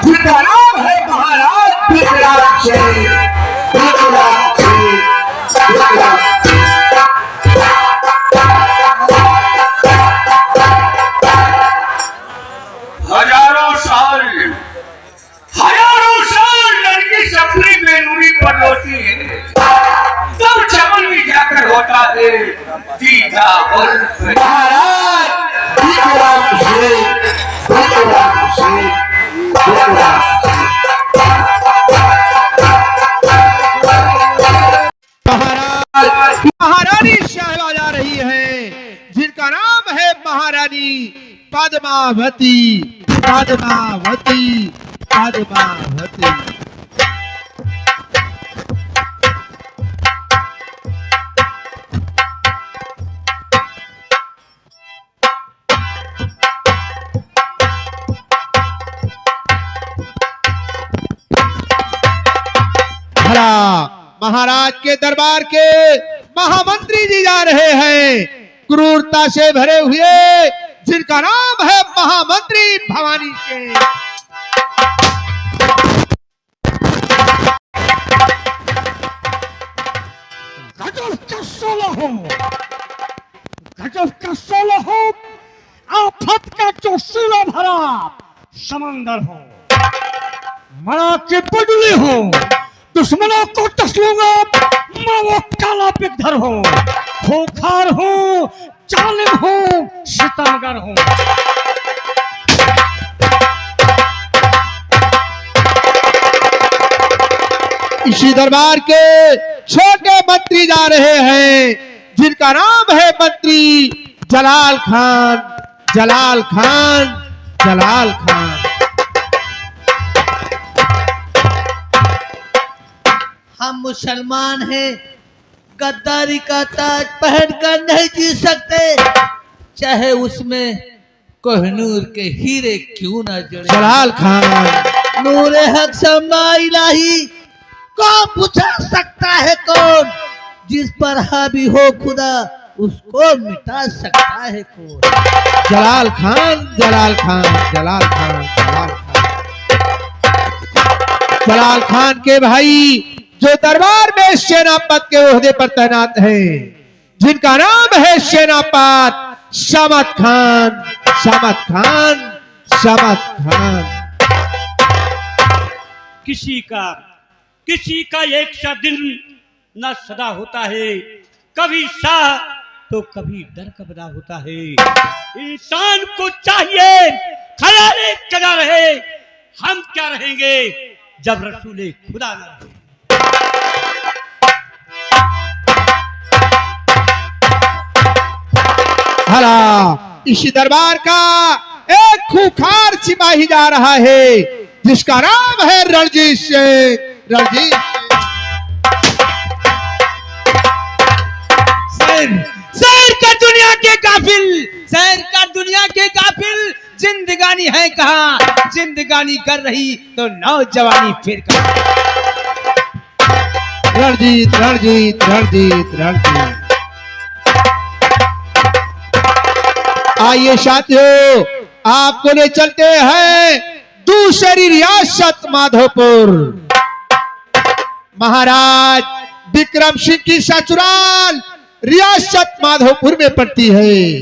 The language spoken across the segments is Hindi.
जिनका नाम है महाराज विकराल सिंह। हजारों साल लड़की सपने में नूरी पर होती है, तब चमन में जाकर होता है दीदा और महाराज विकराल सिंह। महारानी शहबाज आ रही है, जिनका नाम है महारानी पद्मावती। पद्मावती पद्मावती। महाराज के दरबार के महामंत्री जी जा रहे हैं, क्रूरता से भरे हुए, जिनका नाम है महामंत्री भवानी सिंह। गजब का सोलह हो, आफत का जो सिला भरा समंदर हो, मरा के बदले हो, दुश्मनों को टस लूंगा, मैं वो काला पिकधर हो, खोखार हो, जालिम हो, सितमगर हो। इसी दरबार के छोटे मंत्री जा रहे हैं, जिनका नाम है मंत्री जलाल खान। जलाल खान जलाल खान। हम मुसलमान हैं, गद्दारी का ताज पहनकर नहीं जी सकते, चाहे उसमें कोहिनूर के हीरे क्यों ना जुड़े। जलाल खान। नूरे हक समा इलाही को बुझा सकता है कौन, जिस पर हावी हो खुदा उसको मिटा सकता है कौन। जलाल खान जलाल खान जलाल खान जलाल खान। जलाल खान के भाई जो दरबार में सेनापत के ओहदे पर तैनात हैं, जिनका नाम है सेनापत शामत खान। शामत खान शामत खान। किसी का एक सा दिन न सदा होता है, कभी शाह तो कभी डर का बदा होता है। इंसान को चाहिए ख्याले कदा रहे, हम क्या रहेंगे जब रसूले खुदा न रहे। हला इसी दरबार का एक खूंखार सिपाही जा रहा है, जिसका नाम है रणजीत सिंह। रणजीत सैर कर दुनिया के काफिल, सैर कर दुनिया के काफिल, जिंदगानी है कहाँ, जिंदगानी कर रही तो नौजवानी फिर कर। रणजीत रणजीत रणजीत रणजीत। आइए साथियों, आपको ले चलते हैं दूसरी रियासत माधोपुर। महाराज विक्रम सिंह की ससुराल रियासत माधोपुर में पड़ती है।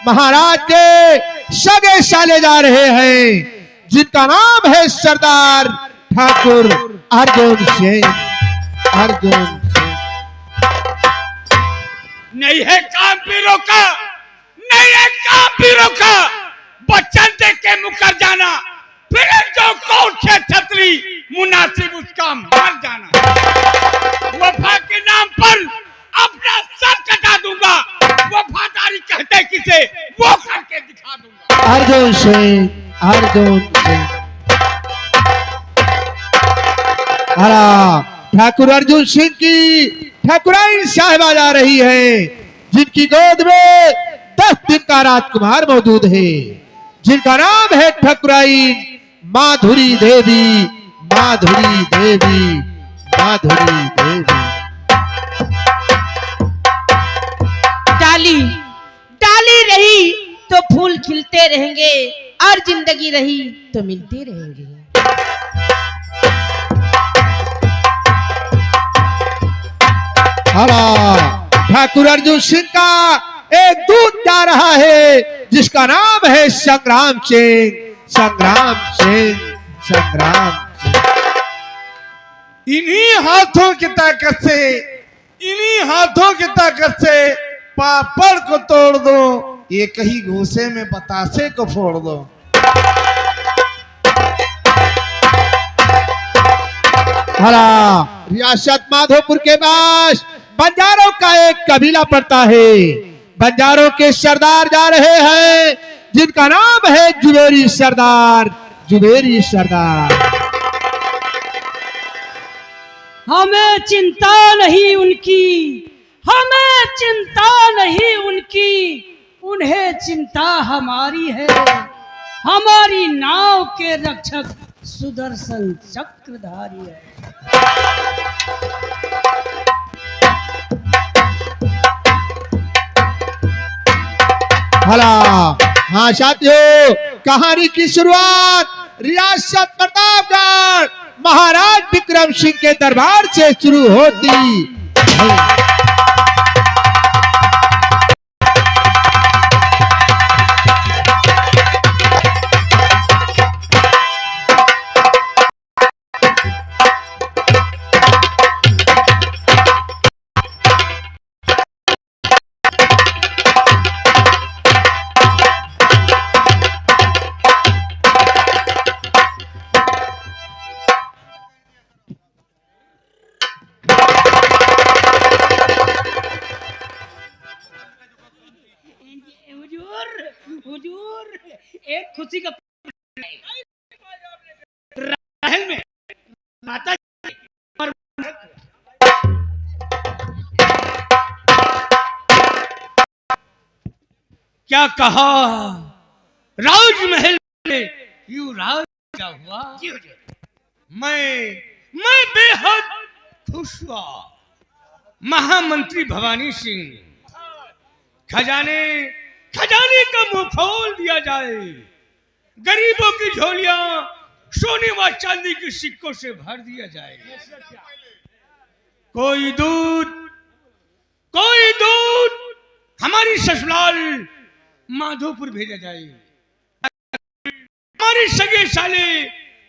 महाराज के सगे साले जा रहे हैं, जिनका नाम है सरदार ठाकुर अर्जुन सिंह। अर्जुन सिंह। नहीं है काम पीरों का, नहीं है काम पीरों का, बच्चन देख के मुकर जाना, फिर जो कौन से छतरी मुनासिब उसका मर जाना। वफा के नाम पर अपना सर कटा दूंगा, वफादारी कहते किसे वो करके दिखा दूंगा। अर्जुन सिंह। अर्जुन सिंह। ठाकुर अर्जुन सिंह की ठाकुराइन साहिबा जा रही है, जिनकी गोद में 10 दिन का राजकुमार मौजूद है, जिनका नाम है ठाकुराइन माधुरी देवी। माधुरी देवी। माधुरी देवी। डाली डाली रही तो फूल खिलते रहेंगे, और जिंदगी रही तो मिलते रहेंगे। ठाकुर अर्जुन सिंह का एक दूत जा रहा है जिसका नाम है संग्राम सिंह। संग्राम सिंह, संग्राम सिंह। इन्हीं हाथों की ताकत से, इन्हीं हाथों की ताकत से पापड़ को तोड़ दो, एक ही घूसे में बतासे को फोड़ दो। रियासत माधोपुर के पास बंजारों का एक कबीला पड़ता है। बंजारों के सरदार जा रहे हैं जिनका नाम है जुबेरी सरदार। जुबेरी सरदार। हमें चिंता नहीं उनकी, हमें चिंता नहीं उनकी, उन्हें चिंता हमारी है। हमारी नाव के रक्षक सुदर्शन चक्रधारी है। हाँ साथियों, कहानी की शुरुआत रियासत प्रतापगढ़ महाराज विक्रम सिंह के दरबार से शुरू होती है। हुजूर, एक खुशी का महल में माता क्या कहा, राजमहल में युवराज क्या हुआ। मैं बेहद खुश हुआ। महामंत्री भवानी सिंह, खजाने का मुंह खोल दिया जाए। गरीबों की झोलियां सोने व चांदी के सिक्कों से भर दिया जाए। कोई दूध हमारी ससुराल माधोपुर भेजा जाए। हमारी सगे साले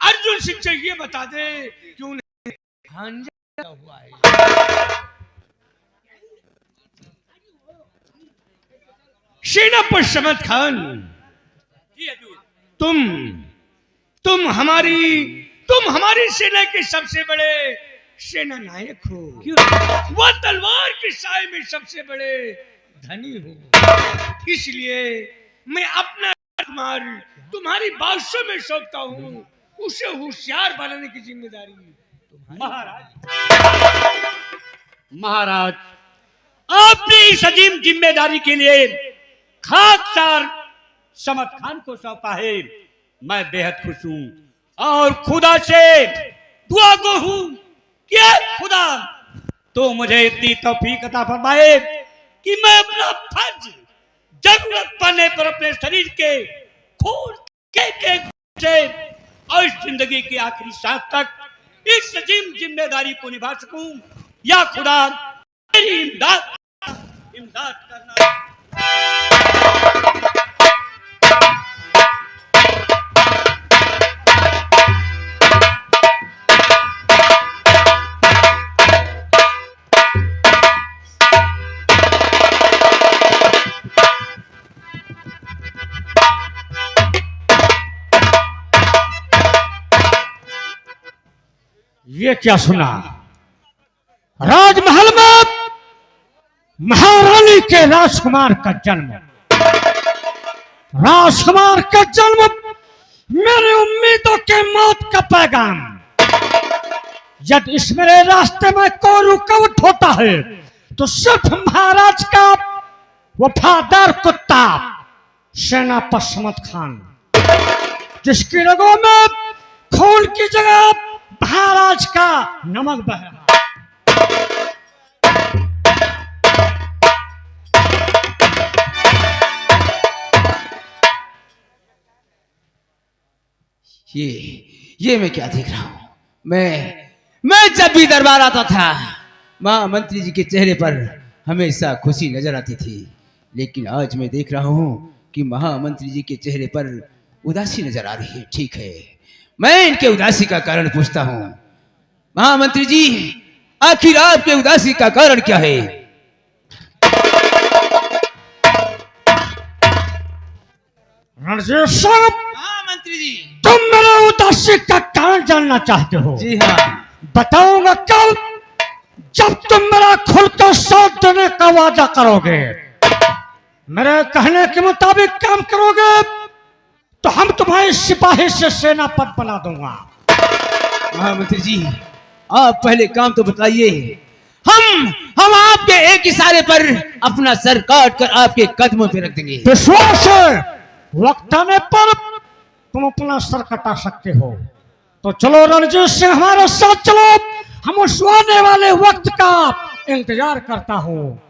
अर्जुन सिंह से ये बता दे कि उन्हें भांजा हुआ है। सेनापति समद खान, तुम हमारी सेना के सबसे बड़े सेना नायक हो। वह तलवार के साए में सबसे बड़े धनी हो। इसलिए मैं अपना कुमार तुम्हारी बादशाह में सौंपता हूँ। उसे होशियार बनाने की जिम्मेदारी महाराज, आपने इस अजीम जिम्मेदारी के लिए खाकसार समद खान को सौंपा है। मैं बेहद खुश हूँ और खुदा से दुआ को हूँ कि खुदा तो मुझे इतनी तौफीक अता फरमाए कि मैं अपना फर्ज जरूरत पड़ने पर अपने शरीर के खून के से और जिंदगी की आखिरी सांस तक इस अजीम जिम्मेदारी को निभा सकूं। या खुदा मेरी इमदाद करना। ये क्या सुना? राजमहल में महारानी के राजकुमार का जन्म। राजकुमार का जन्म मेरी उम्मीदों के मौत का पैगाम। जब इस मेरे रास्ते में कोई रुकावट होता है तो सिर्फ महाराज का वफादार कुत्ता सेनापति समद खान, जिसकी रगों में खून की जगह महाराज का नमक बह रहा। ये मैं क्या देख रहा हूँ? मैं जब भी दरबार आता था, महामंत्री जी के चेहरे पर हमेशा खुशी नजर आती थी, लेकिन आज मैं देख रहा हूँ कि महामंत्री जी के चेहरे पर उदासी नजर आ रही है। ठीक है, मैं इनके उदासी का कारण पूछता हूँ। महामंत्री जी, आखिर आपके उदासी का कारण क्या है? रणजीत साहब, महामंत्री जी। तुम मेरे उदासी का कारण जानना चाहते हो? जी हाँ। बताऊंगा कल, जब तुम मेरा खुलकर साथ देने का वादा करोगे, मेरे कहने के मुताबिक काम करोगे, तो हम तुम्हारे सिपाही से सेनापति बना दूंगा। महामंत्री जी, आप पहले काम तो बताइए। हम आपके एक इशारे पर अपना सर काट कर आपके कदमों पे रख देंगे। विश्वास है, वक्त आने पर तुम अपना सर कटा सकते हो। तो चलो रणजीत सिंह, हमारे साथ चलो, हम उस आने वाले वक्त का इंतजार करता हूँ।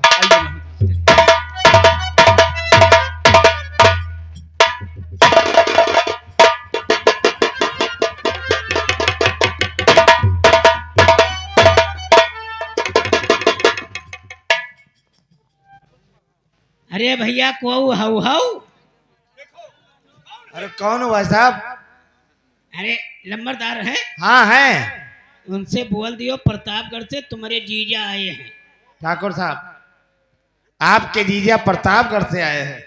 अरे भैया को हाउ हाउ। अरे कौन हो भाई साहब? अरे लंबरदार हैं, हाँ है। उनसे बोल दियो प्रतापगढ़ से तुम्हारे जीजा आए हैं। ठाकुर साहब, आपके जीजा प्रतापगढ़ से आए हैं?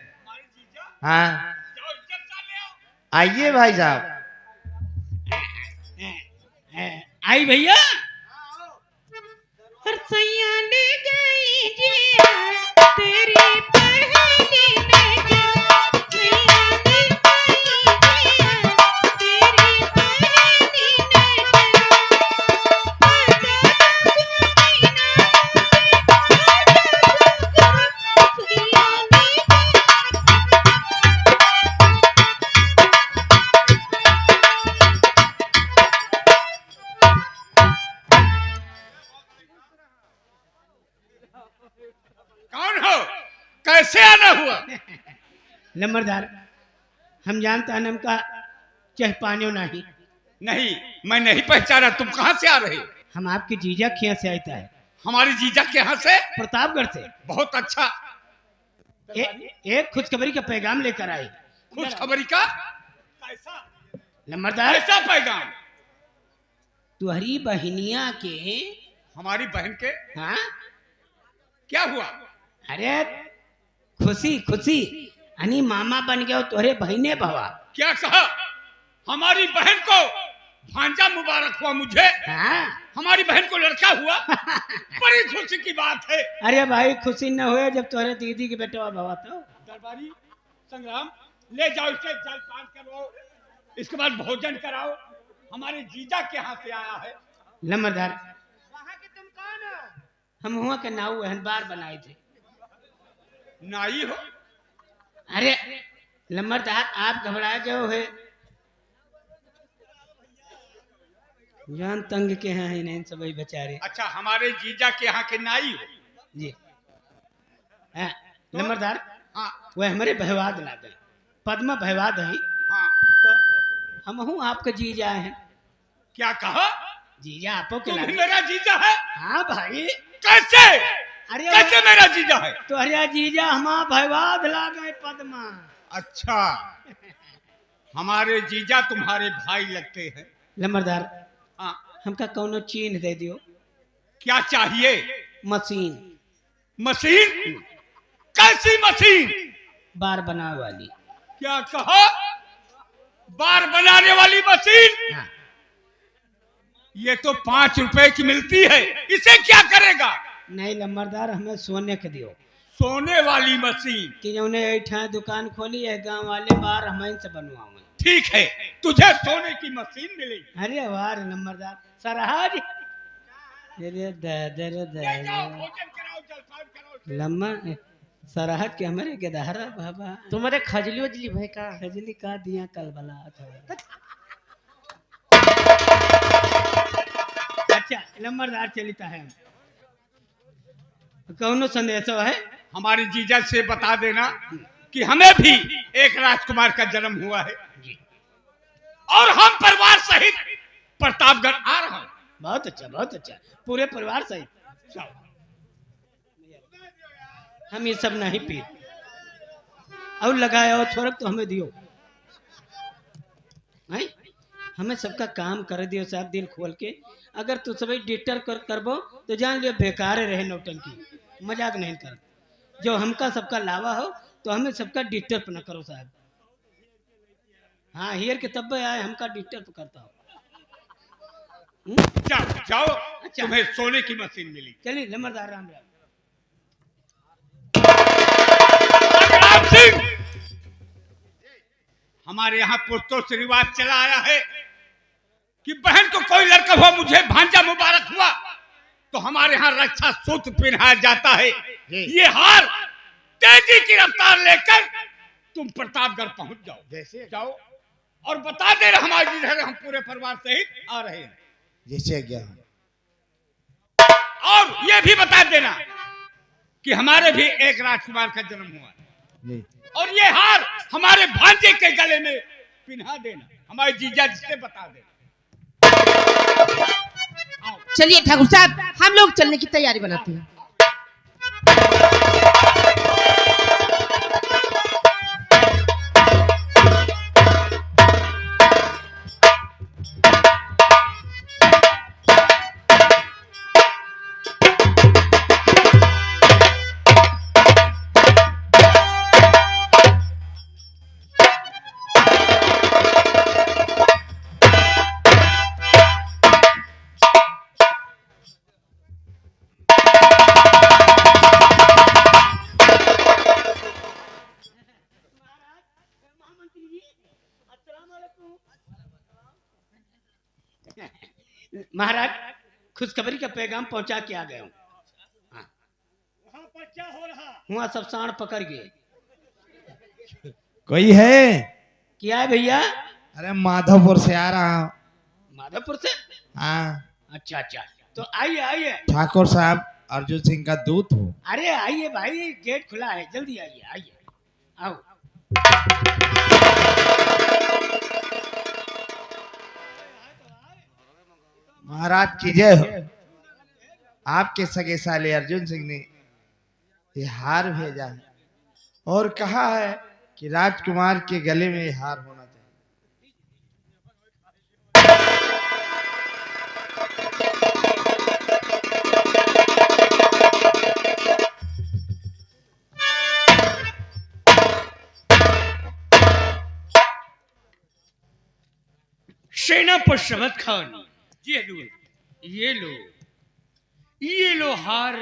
हाँ, आइए भाई साहब। आई भैया। तेरी पहली कौन हो? कैसे आना हुआ? नंबरदार, हम जानता है नम का चह पाने नहीं। नहीं, मैं नहीं पहचाना। तुम कहाँ से आ रहे? हम आपके जीजा के यहाँ से आता है। हमारे जीजा के यहाँ से? प्रतापगढ़ से। बहुत अच्छा। एक खुशखबरी का पैगाम लेकर आए। खुशखबरी का? कैसा नंबरदार, कैसा पैगाम? तुहरी बहनिया के। हमारी बहन के? हाँ, क्या हुआ? अरे खुशी खुशी, अनी मामा बन गया तोहरे बहने भवा। क्या कहा? हमारी बहन को भांजा मुबारक हुआ मुझे। हाँ? हमारी बहन को लड़का हुआ। बड़ी खुशी की बात है। अरे भाई, खुशी न हुए जब तोहरे दीदी के बेटा भवा तो। दरबारी संग्राम, ले जाओ इसे, जलपान करो, इसके बाद भोजन कराओ। हमारे जीजा के यहाँ से आया है। नंबरदार, तुम कौन हो? हम हुआ के नाऊ एहन बार बनाए थे। नाई हो? अरे नंबरदार, आप घबरा गए है। जान तंग के हैं इन्हें सब बेचारे। अच्छा, हमारे जीजा के यहाँ के नाई हो? जी। नंबरदार, हाँ वह हमारे बहवाद ला गए, पद्मा बहवाद है। हाँ। तो हम हूँ आपके जीजा हैं। क्या कहा? जीजा आपो के तुम लागे। भी मेरा जीजा है? हाँ भाई। कैसे? अरे कैसे मेरा जीजा है? तो अरे जीजा हमारा बहवाद ला गए पद्मा। अच्छा, हमारे जीजा तुम्हारे भाई लगते हैं। नंबरदार, हाँ, हमका कौनो चीन दे दियो। क्या चाहिए? मशीन। मशीन? कैसी मशीन? बार बनाने वाली। क्या कहा? बार बनाने वाली मशीन? हाँ। ये तो 5 रुपए की मिलती है, इसे क्या करेगा? नहीं नंबरदार, हमें सोने के दियो। सोने वाली मशीन? कि उन्हें ऐठा दुकान खोली है, गांव वाले बार हमें से बनवाओगे। ठीक है, तुझे सोने की मशीन मिलेगी। अरे वाह नंबरदार, सरहाज। अरे दादा ले जाओ, भोजन कराओ, जलपान कराओ। लम्मा सरहद के हमारे गेदहरा बाबा। तुम्हारे खजली वजली भाई का? खजली का दिया कल बला था। अच्छा नंबरदार, चलता है कौनो संदेश है? हमारे जीजा से बता देना कि हमें भी एक राजकुमार का जन्म हुआ है और हम परिवार सहित प्रतापगढ़ आ रहा हूँ। बहुत अच्छा, पूरे परिवार सहित। जाओ। हम ये सब नहीं पी, और लगाया और थोड़ा तो हमें दियो, नहीं हमें सबका काम कर दियो साहब दिल खोल के। अगर तू सब डिस्टर्ब करबो तो जान लियो बेकार रहे नौटंकी, मजाक नहीं कर। जो हमका सबका लावा हो तो हमें सबका डिस्टर्ब न करो साहब। हाँ हियर के तब आए हमका डिस्टर्ब करता हो। जाओ जाओ, तुम्हें सोने की मशीन मिली। चलिए नंबरदार राम राम। राम सिंह, हमारे यहाँ पुश्तों से रिवाज चला आया है कि बहन को कोई लड़का हुआ, मुझे भांजा मुबारक हुआ तो हमारे यहाँ रक्षा सूत्र पहनाया जाता है। ये हार तेजी की रफ्तार लेकर तुम प्रतापगढ़ पहुंच जाओ। जैसे जाओ और बता देना हमारे जिधर हम पूरे परिवार सहित आ रहे हैं। जैसे क्या और ये भी बता देना कि हमारे भी एक राजकुमार का जन्म हुआ है और ये हार हमारे भांजे के गले में पिन्हा देना। हमारे जीजा जी से बता देना। चलिए ठाकुर साहब, हम लोग चलने की तैयारी बनाते हैं। महाराज खुशखबरी का पैगाम पहुंचा के आ गया हूँ। वहाँ सब सांड पकड़ गए। कोई है? क्या है भैया? अरे माधवपुर से आ रहा हूँ। माधवपुर से? हाँ। अच्छा तो आइए आइए। ठाकुर साहब अर्जुन सिंह का दूत हो। अरे आइए भाई, गेट खुला है, जल्दी आइए आइए आओ। महाराज की जय हो। आपके सगे साले अर्जुन सिंह ने ये हार भेजा है और कहा है कि राजकुमार के गले में ये हार होना चाहिए। सेना पर शमत खान, ये लो हार,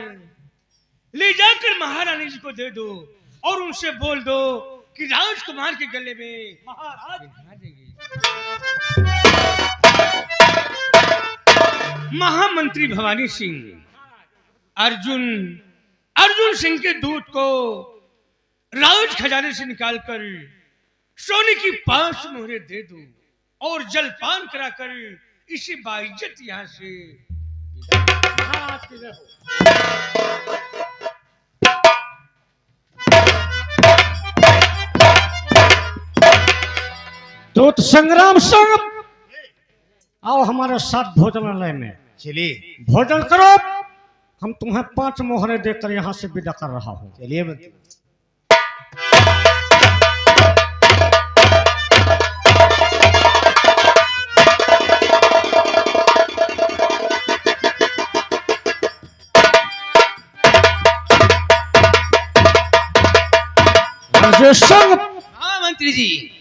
ले जाकर महारानी जी को दे दो और उनसे बोल दो कि राजकुमार के गले में महाराज महामंत्री भवानी सिंह अर्जुन सिंह के दूत को राज खजाने से निकालकर सोने की 5 मोहरें दे दो और जलपान कराकर इसी बाइज्जत यहाँ से दूत संग्राम सिंह, आओ हमारे साथ भोजनालय में। चलिए भोजन करो। हम तुम्हें 5 मोहरें देकर यहाँ से विदा कर रहा हूँ। चलिए मंत्री। संग हाँ मंत्री जी।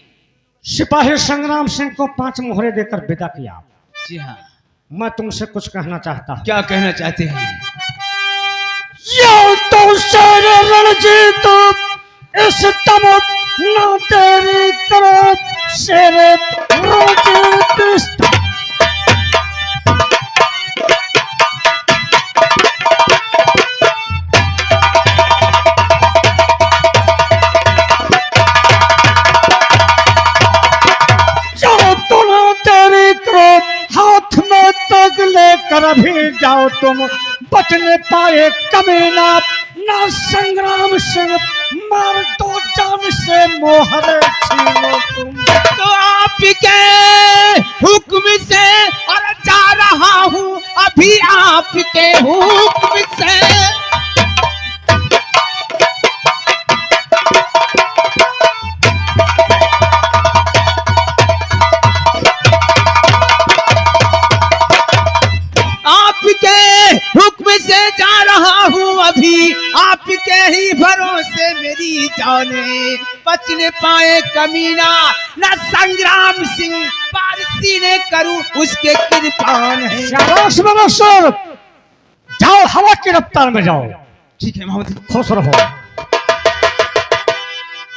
सिपाही संग्राम सिंह को 5 मोहरे देकर विदा किया। जी हाँ। मैं तुमसे कुछ कहना चाहता हूँ। क्या कहना चाहते हैं? यो तो शेर रणजीत इस तम ना तेरी करो शेर रणजीत। हाथ में तग लेकर अभी जाओ तुम, बचने पाए कमीना ना संग्राम सिंह, मार दो जान से मोहरे छीनो तुम। तो आप के हुक्म से और जा रहा हूँ अभी आपके ही भरोसे मेरी जाने, बच न पाए कमीना न संग्राम सिंह, पारसी ने करूं उसके कृपान है। शाबाश बदर, जाओ हवा की रफ्तार में जाओ। ठीक है महामंत्री। खुश रहो।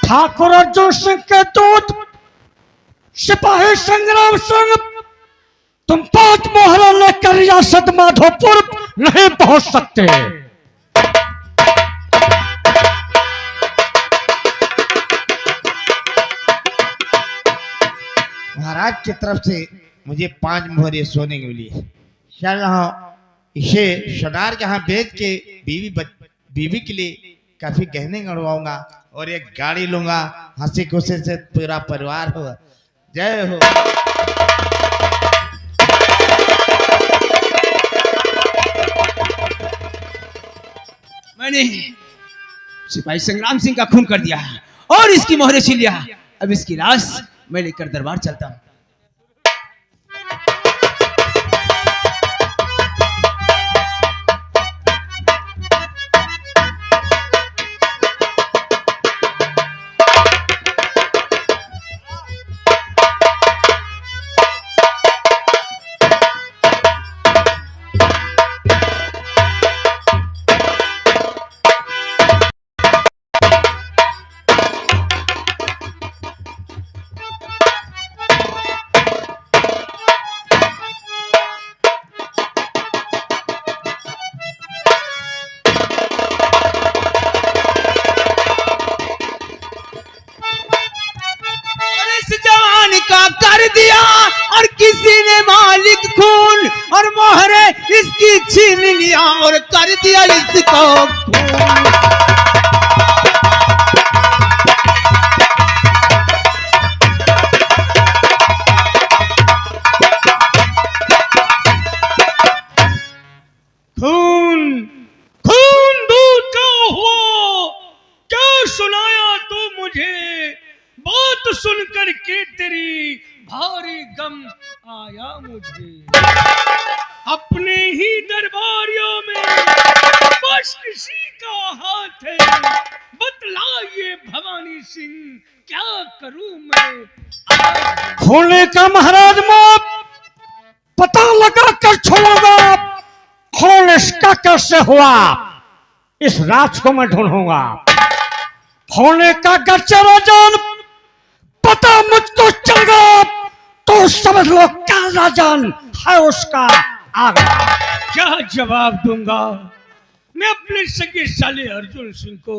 ठाकुर अर्जुन सिंह के दूत सिपाही संग्राम सिंह, तुम 5 मोहरा लेकर रियासत माधोपुर नहीं पहुंच सकते। महाराज की तरफ से मुझे 5 मोहरे सोने के लिए, चल रहा हूं। इसे सोनार के यहाँ बेच के बीवी के लिए काफी गहने गढ़वाऊंगा और एक गाड़ी लूंगा, हंसी खुशी से पूरा परिवार हो। जय हो। मैंने सिपाही संग्राम सिंह का खून कर दिया और इसकी मोहरे छीन लिया। अब इसकी लाश मैं लेकर दरबार चलता हूँ। कर दिया और किसी ने मालिक खून और मोहरे इसकी छीन लिया और कर दिया इसको खून। खून खून दूध का हुआ, क्या सुनाया तू मुझे, बात सुनकर के तेरी भारी गम आया मुझे। अपने ही दरबारियों में बस किसी का हाथ है, बतलाइए भवानी सिंह क्या करूं मैं। खोने का महाराज मैं पता लगा कर छोड़ूंगा, खून इसका कैसे हुआ इस राज को मैं ढूंढूंगा। खोने का गच्चरा जान पता मुझको चल गया तो समझ लो क्या राजान है उसका आगा। क्या जवाब दूंगा मैं अपने सगे साले अर्जुन सिंह को,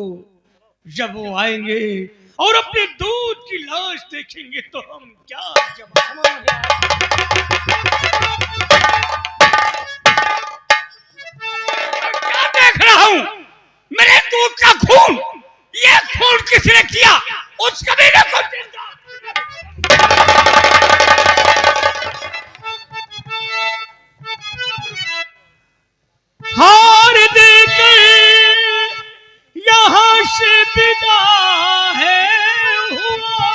जब वो आएंगे और अपने दूध की लाश देखेंगे तो हम क्या जवाब। क्या देख रहा हूं, मेरे दूध का खून, ये खून किसने किया, उस कबीले को जिंदा। हार देके यहां से विदा है हुआ,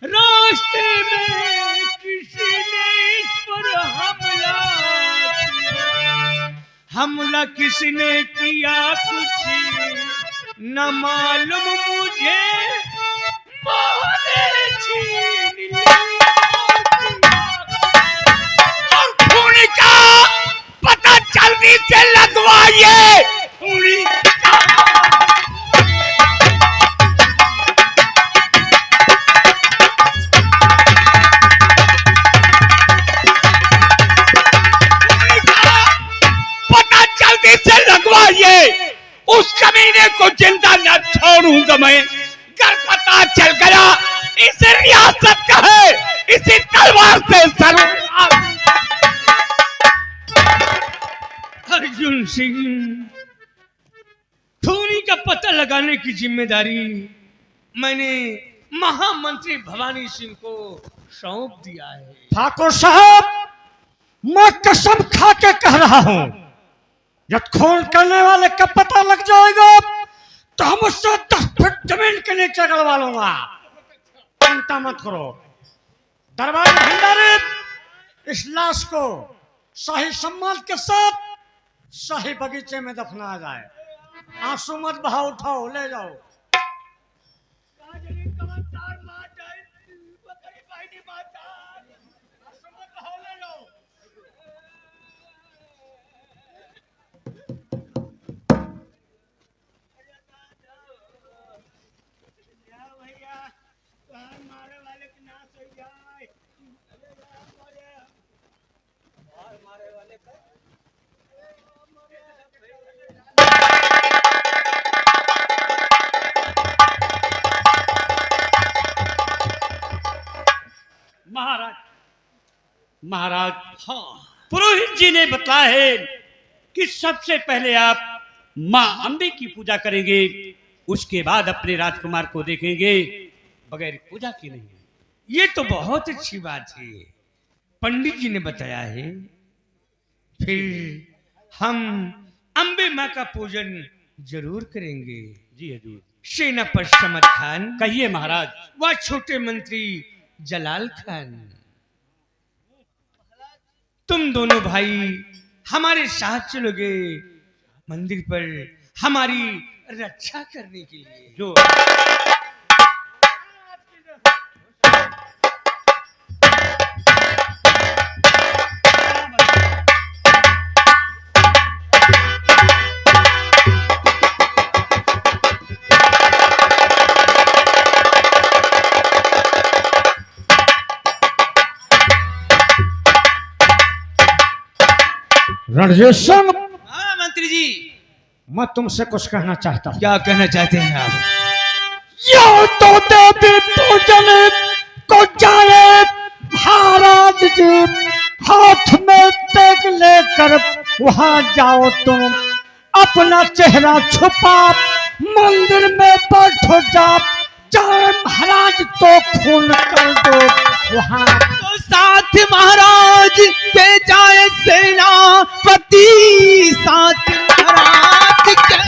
रास्ते में किसी ने इस पर हमला किया। हमला किसने किया कुछ न मालूम मुझे, मोहरे छीन ली और खूनी का पता जल्दी से लगवाइए। खूनी का पता जल्दी से लगवाइए, उस कमीने को जिंदा न छोड़ूंगा मैं। कर पता चल गया इसे रियासत का है, इसी तलवार से जरूर। अर्जुन सिंह, खूनी का पता लगाने की जिम्मेदारी मैंने महामंत्री भवानी सिंह को सौंप दिया है। ठाकुर साहब मैं कसम खा के कह रहा हूं, जब खून करने वाले का पता लग जाएगा तो हम उससे 10 फीट जमीन के नीचे गड़वा लूंगा। चिंता मत करो। दरबार भंडारी इस लाश को शाही सम्मान के साथ सही बगीचे में दफना जाए। आंसू मत बहाओ, उठाओ ले जाओ। महाराज, महाराज, हाँ, पुरोहित जी ने बताया है कि सबसे पहले आप माँ अम्बे की पूजा करेंगे, उसके बाद अपने राजकुमार को देखेंगे, बगैर पूजा के नहीं। ये तो बहुत अच्छी बात है, पंडित जी ने बताया है। फिर हम अम्बे माँ का पूजन जरूर करेंगे। जी हजूर। सेनापति समद खान, कहिए महाराज। वह छोटे मंत्री जलाल खान, तुम दोनों भाई हमारे साथ चलोगे मंदिर पर हमारी रक्षा करने के लिए। जो रणजीत सिंह, हाँ मंत्री जी। मैं तुमसे कुछ कहना चाहता हूँ। क्या कहना चाहते हैं आप? यो तो देवी पूजन को जाए महाराज जी, हाथ में तेग लेकर वहां जाओ तुम, अपना चेहरा छुपा मंदिर में बैठो जाए महाराज तो खून कर दो वहां। तो साथ महाराज के जाए सेनापति, साथ महाराज के।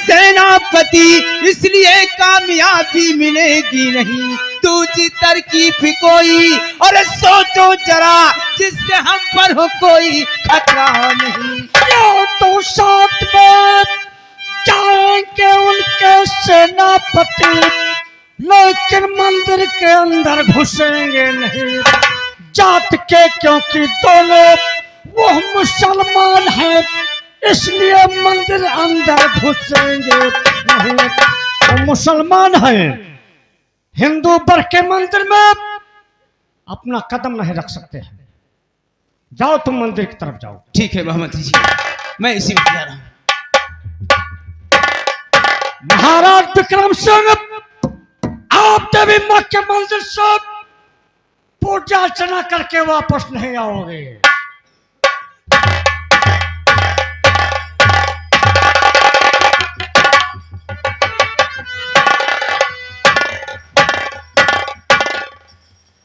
सेनापति, इसलिए कामयाबी मिलेगी नहीं, तुझी तरकीब कोई और सोचो जरा जिससे हम पर हो कोई खतरा नहीं। यो तो साथ में जाएंगे उनके सेनापति, लेकिन मंदिर के अंदर घुसेंगे नहीं जात के, क्योंकि दोनों वो मुसलमान हैं, इसलिए मंदिर अंदर घुसेंगे नहीं। वो मुसलमान हैं, हिंदू वर्ग के मंदिर में अपना कदम नहीं रख सकते हैं। जाओ तुम मंदिर की तरफ जाओ। ठीक है महामंत्री जी, मैं इसी में जा रहा हूं। महाराज विक्रम सिंह, आप देवी मां के मंदिर से पूजा अर्चना करके वापस नहीं आओगे।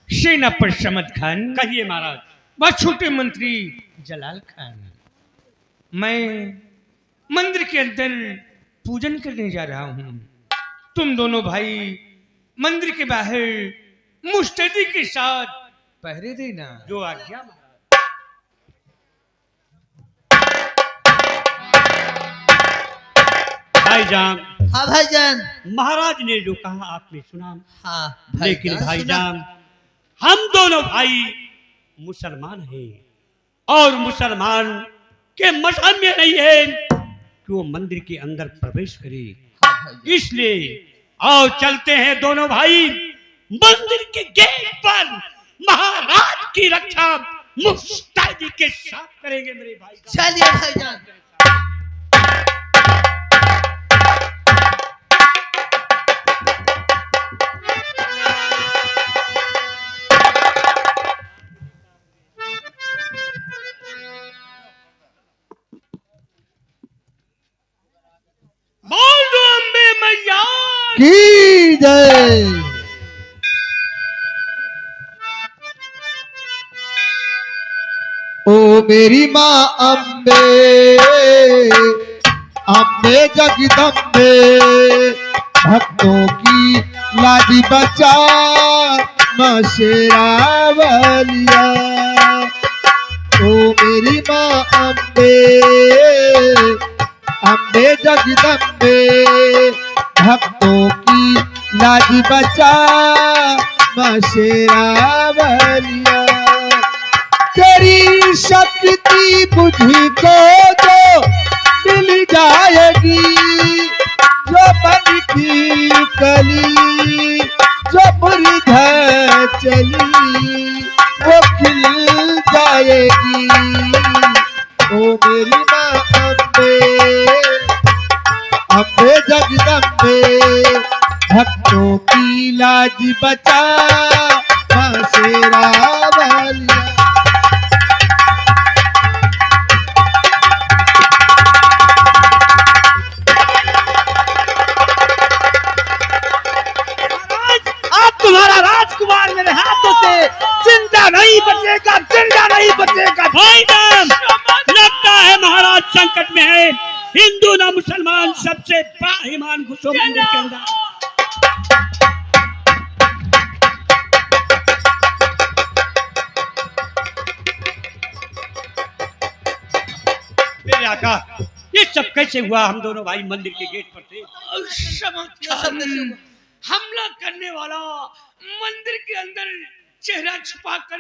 सेनापति समद खान, कहिए महाराज। वह छोटे मंत्री जलाल खान, मैं मंदिर के अंदर पूजन करने जा रहा हूं। तुम दोनों भाई मंदिर के बाहर मुस्तैदी के साथ पहरे देना। जो आज्ञा महाराज। भाईजान, हाँ भाईजान। महाराज ने जो कहा आपने सुना। हाँ लेकिन सुना। भाईजान, हम दोनों भाई मुसलमान हैं और मुसलमान के मजहब में नहीं है कि वो मंदिर के अंदर प्रवेश करे। इसलिए आओ चलते हैं दोनों भाई मंदिर के गेट पर, महाराज की रक्षा मुस्तैदी के साथ करेंगे मेरे भाई। चलिए भाईजान। बोल दो अम्बे मैया की जय। ओ मेरी माँ अम्बे, अम्बे जगदम्बे, भक्तों की लाज बचा माँ शेरावलिया। ओ मेरी माँ अम्बे, अम्बे जगदम्बे, भक्तों की लाज बचा माँ शेरावलिया। तेरी शक्ति बुद्धि को जो मिल जाएगी, जो बन की कली जो मुरझा चली वो खिल जाएगी। ओ मेरी माँ अम्बे, अम्बे जगदम्बे, भक्तों की लाज बचा माँ शेरावलिया। तुम्हारा राजकुमार मेरे हाथों से जिंदा नहीं बचेगा, जिंदा नहीं बचेगा। भाई नाम लगता है महाराज संकट में है। हिंदू ना मुसलमान सबसे बड़ा ईमान घुसो मंदिर के अंदर। मेरे आका, ये सब कैसे हुआ? हम दोनों भाई मंदिर के गेट पर थे। हमला करने वाला मंदिर के अंदर चेहरा छुपाकर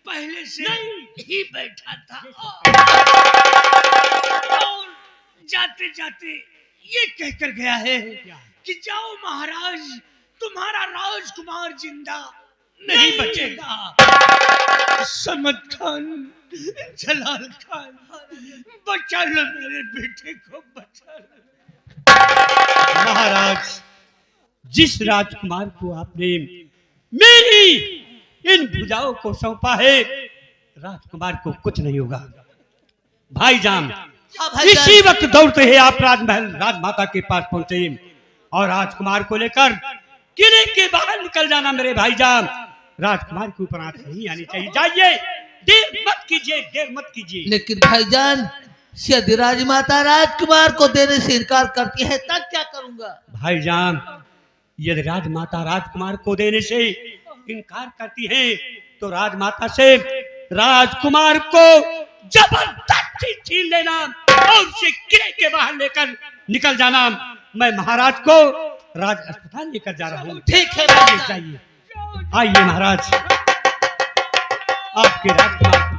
पहले से ही बैठा था और जाते जाते ये कहकर गया है कि जाओ महाराज, तुम्हारा राजकुमार जिंदा नहीं बचेगा। समद खान, जलाल खान, बचा लो मेरे बेटे को, बचा लो। महाराज, जिस राजकुमार को आपने मेरी इन भुजाओं को सौंपा है, राजकुमार को कुछ नहीं होगा। भाईजान, इसी वक्त दौड़ते हैं आप राजमहल राजमाता के पास पहुंचे और राजकुमार को लेकर किले के बाहर निकल जाना मेरे भाईजान। राजकुमार के ऊपर आंख नहीं आनी चाहिए। जाइए, देर मत कीजिए, देर मत कीजिए। लेकिन भाईजान, यदि राजमाता राजकुमार को देने से इनकार करती है तब क्या करूंगा? भाईजान, यदि राजमाता राजकुमार को देने से इनकार करती है तो राजमाता से राजकुमार को जबरदस्ती छीन लेना और उसे किले के बाहर लेकर निकल जाना। मैं महाराज को राज अस्पताल लेकर जा रहा हूँ। ठीक है, जाइए, आइए महाराज, आपके राजकुमार।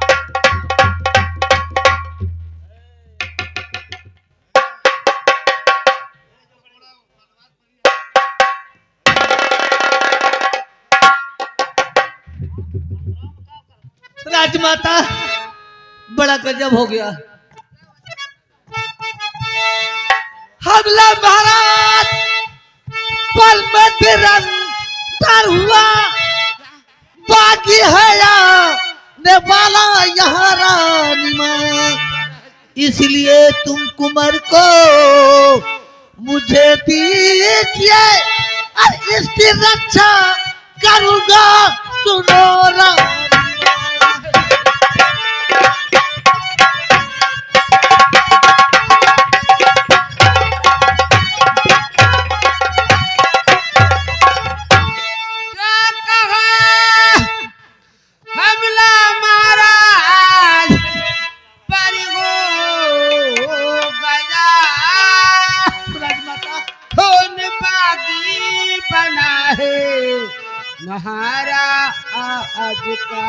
राजमाता, बड़ा गजब हो गया। हमला महाराज पल में निरंतर हुआ, बाकी है ने वाला यहाँ रानी माँ। इसलिए तुम कुंवर को मुझे दीजिए और इसकी रक्षा करूंगा। सुनो रानी, महाराज का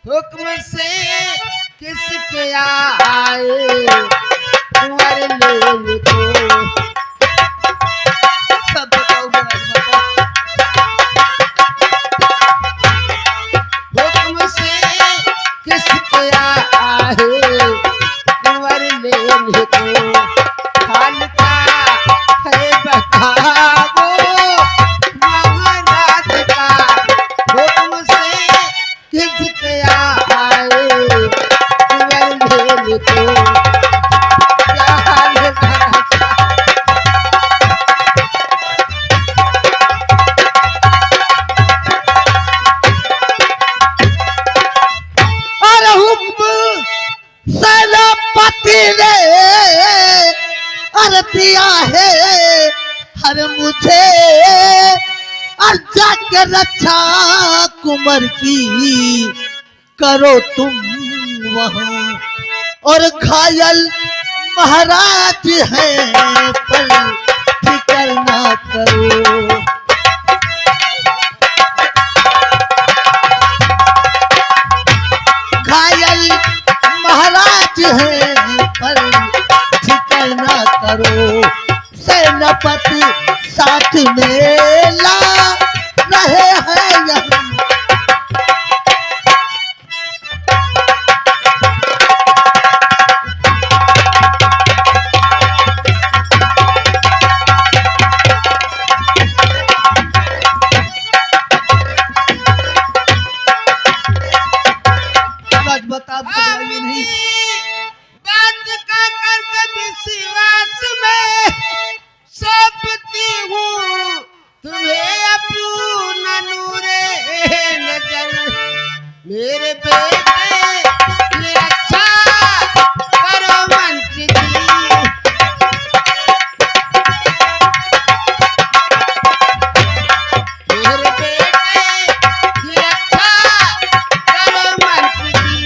हुक्म से किसके आए कुंवर लेने को। सब बताओ हुक्म से किसके आए कुंवर लेने को। हाल का है बताओ महाराज का हुक्म से किसके आए कुंवर लेने को। क्या हाल है महाराज का? वर दिया है हर मुझे, और जाके रक्षा कुंवर की करो तुम वहां, और घायल महाराज है पर फिक्र ना करो। घायल महाराज है पर फिक्र ना करो, सेनापति साथ में ला रहे हैं यहाँ। बता बताइए नहीं बात का करके विश्वास में सौंपती हूँ तुम्हें अपना नूरे नजर, मेरे बेटे की रक्षा करो मंत्री जी, मेरे बेटे की रक्षा करो मंत्री जी,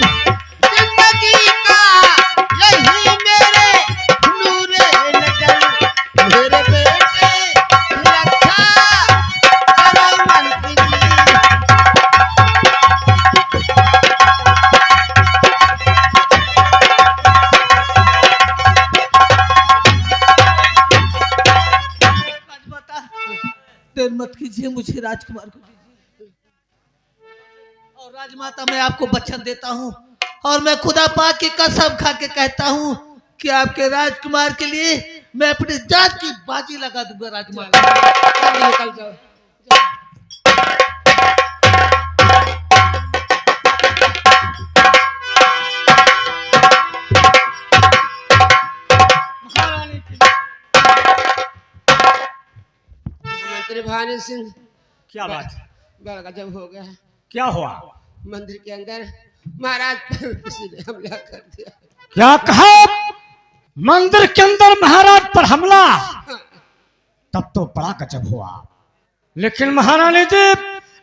जिंदगी का यही मेरे नूरे नजर, मेरे बेटे की रक्षा करो मंत्री जी। बता देर मत कीजिए, मुझे राजकुमार को दीजिए, और राजमाता मैं आपको वचन देता हूँ, और मैं खुदा पाक की कसम खा के कहता हूँ कि आपके राजकुमार के लिए मैं अपनी जान की बाजी लगा दूंगा। राजकुमार निकल जाओ। मंत्री भानी सिंह, क्या बात? बड़ा गजब हो गया। क्या हुआ? मंदिर के अंदर महाराज पर किसी ने हमला कर दिया। क्या कहा? मंदिर के अंदर महाराज पर हमला? तब तो बड़ा गजब हुआ। लेकिन महारानी जी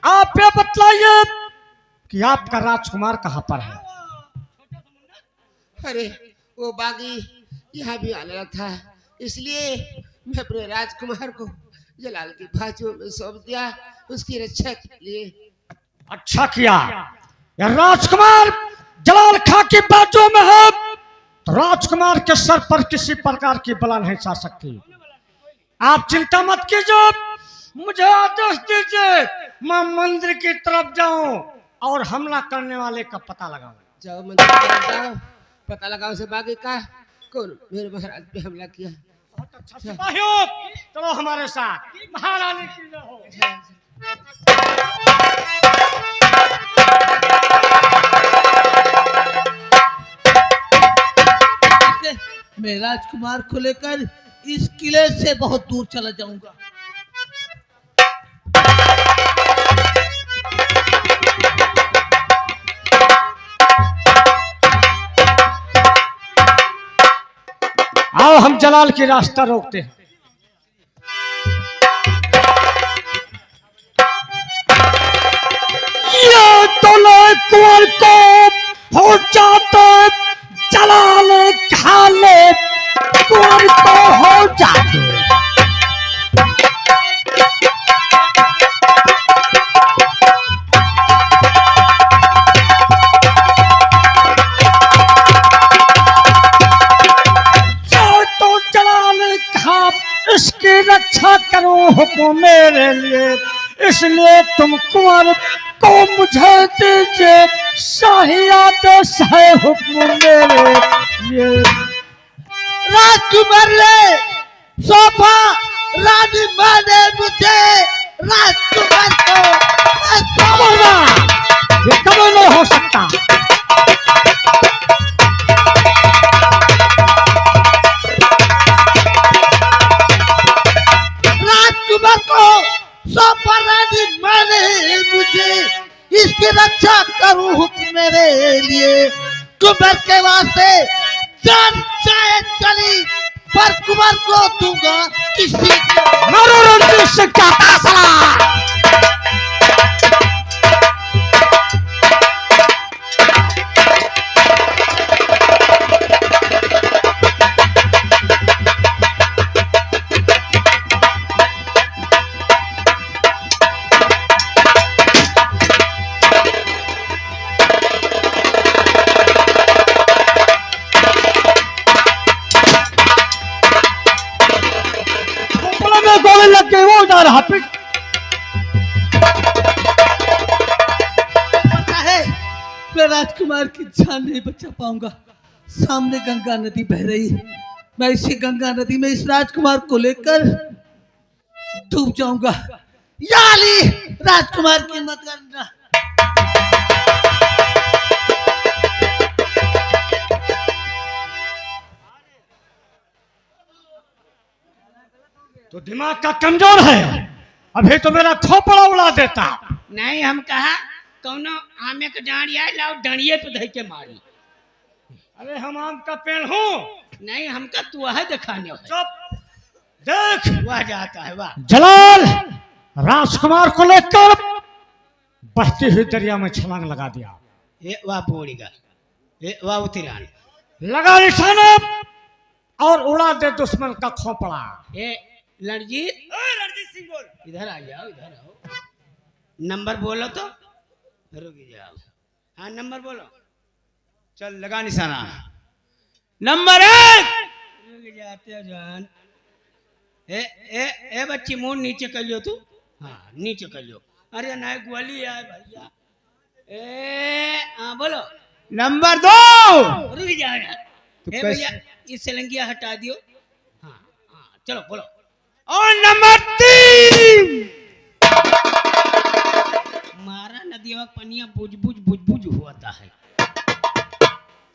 आप ये बतलाइए कि आपका राजकुमार कहाँ पर है? अरे वो बागी यहाँ भी आने लगा था, इसलिए मैं अपने राजकुमार को जलाल की बाजुओं में सौंप दिया उसकी रक्षा के लिए। अच्छा किया। यह राजकुमार जलाल खां की बाजुओं में है तो राजकुमार के सर पर किसी प्रकार की बला नहीं जा सकती। आप चिंता मत कीजिए, मुझे आदेश दीजिए, मैं मंदिर की तरफ जाऊं और हमला करने वाले का पता लगाऊं। जाओ मंदिर की तरफ जाओ, पता लगाओ उसे बागी का कौन मेरे महाराज पे हमला किया। बहुत अच्छा सिपाहियों, चलो हमारे साथ। महारानी की जय हो। मैं राजकुमार को लेकर इस किले से बहुत दूर चला जाऊंगा। आओ हम जलाल की रास्ता रोकते हैं। ये तो कुंवर को हो जाते जलाल खाले कुंवर को हो जाते। इसकी रक्षा करो हुक्म मेरे लिए, इसलिए तुम कुंवर को मुझे दीजिए, शाही आदेश है हुक्म मेरे लिए। राजकुमार ले सोफा रानी माँ ने मुझे राजकुमार को ये कभी नहीं हो सकता। राजकुमार को सोफा रानी माँ ने मुझे इसकी रक्षा करूं हुक्म मेरे लिए। कुंवर के वास्ते जान चाहे चली पर कुमार को दूंगा किसी को। मारो रणजीत सिंह का फैसला। गोली लग गई, वो उधर हाफिज। पता है मैं राजकुमार की जान नहीं बचा पाऊंगा। सामने गंगा नदी बह रही है, मैं इसी गंगा नदी में इस राजकुमार को लेकर डूब जाऊंगा। या अली, राजकुमार की मत करना। तो दिमाग का कमजोर है, अभी तो मेरा खोपड़ा उड़ा देता। नहीं, हम कहा कौनो आमे के डांडिया लाओ, डांडिये पे धइ के मारी। अरे हम आम का पेड़ हूँ। नहीं, हमका तू है दिखाने है। चुप, देख वह जाता है वाह। जलाल राजकुमार को लेकर बहती हुई दरिया में छलांग लगा दिया। ए वाह बोड़ीगा, ए वाह उतरान, लगा निशाना और उड़ा दे दुश्मन का खोपड़ा। ए रणजीत सिंह बोल। इधर आ जाओ, इधर आओ। नंबर बोलो तो रुक जाओ। हाँ नंबर बोलो। चल लगा निशाना। नंबर 1। रुक जाते हो जान। ए ए ए बच्ची मुंह नीचे कर लियो तू। हाँ नीचे कर लियो। अरे ना गोली है भैया। ए हाँ बोलो। नंबर 2। रुक जाओ यार। ए भैया ये सलंगिया हटा दियो। हाँ हाँ चलो बोलो। और नंबर 3। मारा नदिया पनिया बुझ बुझ होता है।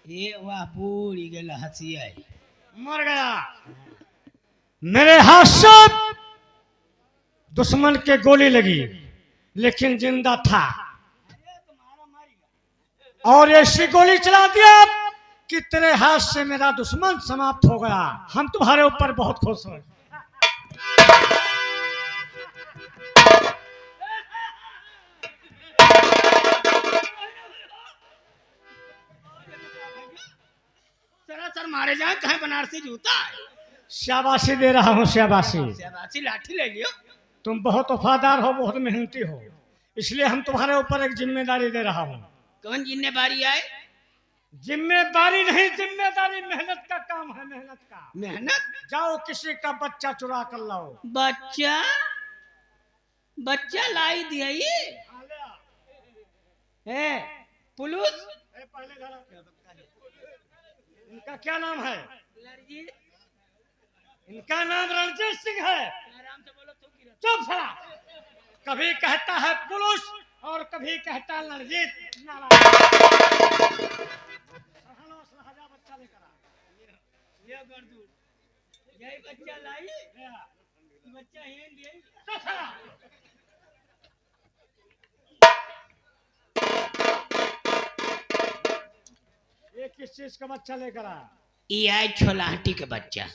ये वाह बूढ़ी गला हंसिया है। मर गया। मेरे हाथ से दुश्मन के गोली लगी लेकिन जिंदा था, और ऐसी गोली चला दिया कि तेरे हाथ से मेरा दुश्मन समाप्त हो गया। हम तुम्हारे ऊपर बहुत खुश हैं। सरासर मारे जाए, कहे बनारसी जूता है। शाबाशी दे रहा हूँ, शाबाशी। शाबाशी लाठी ले लियो। तुम बहुत वफादार हो, बहुत मेहनती हो, इसलिए हम तुम्हारे ऊपर एक जिम्मेदारी दे रहा हूँ। कौन जिम्मेदारी आए? जिम्मेदारी नहीं, जिम्मेदारी मेहनत का काम है, मेहनत का। मेहनत? जाओ किसी का बच्चा चुरा कर लाओ। बच्चा? बच्चा लाई दिया ये? पुलिस? इनका क्या नाम है? इनका नाम रणजीत सिंह है। चुप साला, कभी कहता है पुलिस और कभी कहता है रणजीत। बच्चा लेकर आ। यही बच्चा लाई? बच्चा ही ये किस चीज का बच्चा लेकर आ? ये है छोलाहटी का बच्चा।